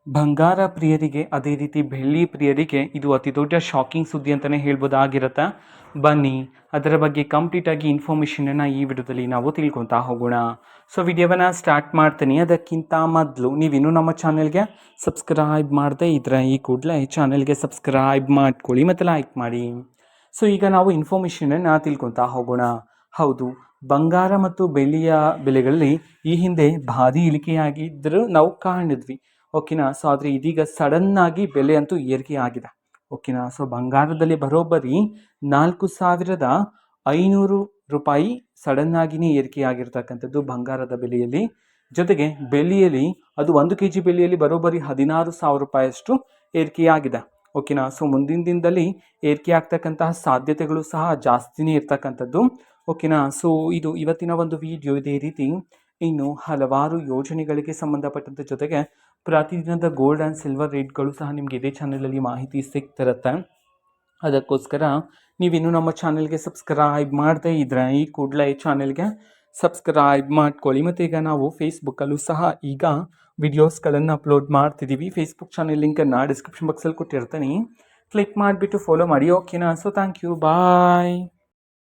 ಬಂಗಾರ ಪ್ರಿಯರಿಗೆ ಅದೇ ರೀತಿ ಬೆಳ್ಳಿ ಪ್ರಿಯರಿಗೆ ಇದು ಅತಿ ದೊಡ್ಡ ಶಾಕಿಂಗ್ ಸುದ್ದಿ ಅಂತಲೇ ಹೇಳ್ಬೋದಾಗಿರುತ್ತೆ. ಬನ್ನಿ ಅದರ ಬಗ್ಗೆ ಕಂಪ್ಲೀಟಾಗಿ ಇನ್ಫಾರ್ಮೇಷನನ್ನು ಈ ವಿಡಿಯೋದಲ್ಲಿ ನಾವು ತಿಳ್ಕೊತಾ ಹೋಗೋಣ. ಸೊ ವಿಡಿಯೋವನ್ನು ಸ್ಟಾರ್ಟ್ ಮಾಡ್ತೀನಿ. ಅದಕ್ಕಿಂತ ಮೊದಲು ನೀವಿನ್ನೂ ನಮ್ಮ ಚಾನೆಲ್ಗೆ ಸಬ್ಸ್ಕ್ರೈಬ್ ಮಾಡದೇ ಇದ್ದರೆ ಈ ಕೂಡಲೇ ಚಾನೆಲ್ಗೆ ಸಬ್ಸ್ಕ್ರೈಬ್ ಮಾಡ್ಕೊಳ್ಳಿ ಮತ್ತು ಲೈಕ್ ಮಾಡಿ. ಸೊ ಈಗ ನಾವು ಇನ್ಫಾರ್ಮೇಷನನ್ನು ತಿಳ್ಕೊತಾ ಹೋಗೋಣ. ಹೌದು, ಬಂಗಾರ ಮತ್ತು ಬೆಳ್ಳಿಯ ಬೆಲೆಗಳಲ್ಲಿ ಈ ಹಿಂದೆ ಭಾರಿ ಇಳಿಕೆಯಾಗಿದ್ದರೂ ನಾವು ಕಾಣಿದ್ವಿ. ಓಕೆನಾ. ಸೊ ಆದರೆ ಇದೀಗ ಸಡನ್ನಾಗಿ ಬೆಲೆ ಅಂತೂ ಏರಿಕೆ ಆಗಿದೆ. ಓಕೆನಾ. ಸೊ ಬಂಗಾರದಲ್ಲಿ ಬರೋಬ್ಬರಿ 4,500 ರೂಪಾಯಿ ಸಡನ್ನಾಗಿಯೇ ಏರಿಕೆಯಾಗಿರ್ತಕ್ಕಂಥದ್ದು ಬಂಗಾರದ ಬೆಲೆಯಲ್ಲಿ. ಜೊತೆಗೆ ಬೆಳ್ಳಿಯಲ್ಲಿ ಅದು 1 kg ಬೆಳ್ಳಿಯಲ್ಲಿ ಬರೋಬ್ಬರಿ 16,000 ರೂಪಾಯಿಯಷ್ಟು ಏರಿಕೆಯಾಗಿದೆ. ಓಕೆನಾ. ಸೊ ಮುಂದಿನ ದಿನದಲ್ಲಿ ಏರಿಕೆ ಆಗ್ತಕ್ಕಂತಹ ಸಾಧ್ಯತೆಗಳು ಸಹ ಜಾಸ್ತಿನೇ ಇರ್ತಕ್ಕಂಥದ್ದು. ಓಕೆನಾ. ಸೊ ಇದು ಇವತ್ತಿನ ಒಂದು ವಿಡಿಯೋ. ಇದೇ ರೀತಿ ಇನ್ನು ಹಲವಾರು ಯೋಜನೆಗಳಿಗೆ ಸಂಬಂಧಪಟ್ಟಂತ ಜೊತೆಗೆ ಪ್ರತಿದಿನದ ಗೋಲ್ಡ್ ಆ್ಯಂಡ್ ಸಿಲ್ವರ್ ರೇಟ್ಗಳು ಸಹ ನಿಮಗೆ ಇದೇ ಚಾನಲಲ್ಲಿ ಮಾಹಿತಿ ಸಿಗ್ತಿರುತ್ತೆ. ಅದಕ್ಕೋಸ್ಕರ ನೀವಿನ್ನೂ ನಮ್ಮ ಚಾನೆಲ್ಗೆ ಸಬ್ಸ್ಕ್ರೈಬ್ ಮಾಡದೇ ಇದ್ದರೆ ಈ ಕೂಡಲೇ ಈ ಚಾನೆಲ್ಗೆ ಸಬ್ಸ್ಕ್ರೈಬ್ ಮಾಡ್ಕೊಳ್ಳಿ. ಮತ್ತು ಈಗ ನಾವು ಫೇಸ್ಬುಕ್ಕಲ್ಲೂ ಸಹ ಈಗ ವಿಡಿಯೋಸ್ಗಳನ್ನು ಅಪ್ಲೋಡ್ ಮಾಡ್ತಿದ್ದೀವಿ. ಫೇಸ್ಬುಕ್ ಚಾನೆಲ್ ಲಿಂಕನ್ನು ಡಿಸ್ಕ್ರಿಪ್ಷನ್ ಬಾಕ್ಸಲ್ಲಿ ಕೊಟ್ಟಿರ್ತೀನಿ. ಕ್ಲಿಕ್ ಮಾಡಿಬಿಟ್ಟು ಫಾಲೋ ಮಾಡಿ. ಓಕೆನಾ. So thank you, bye.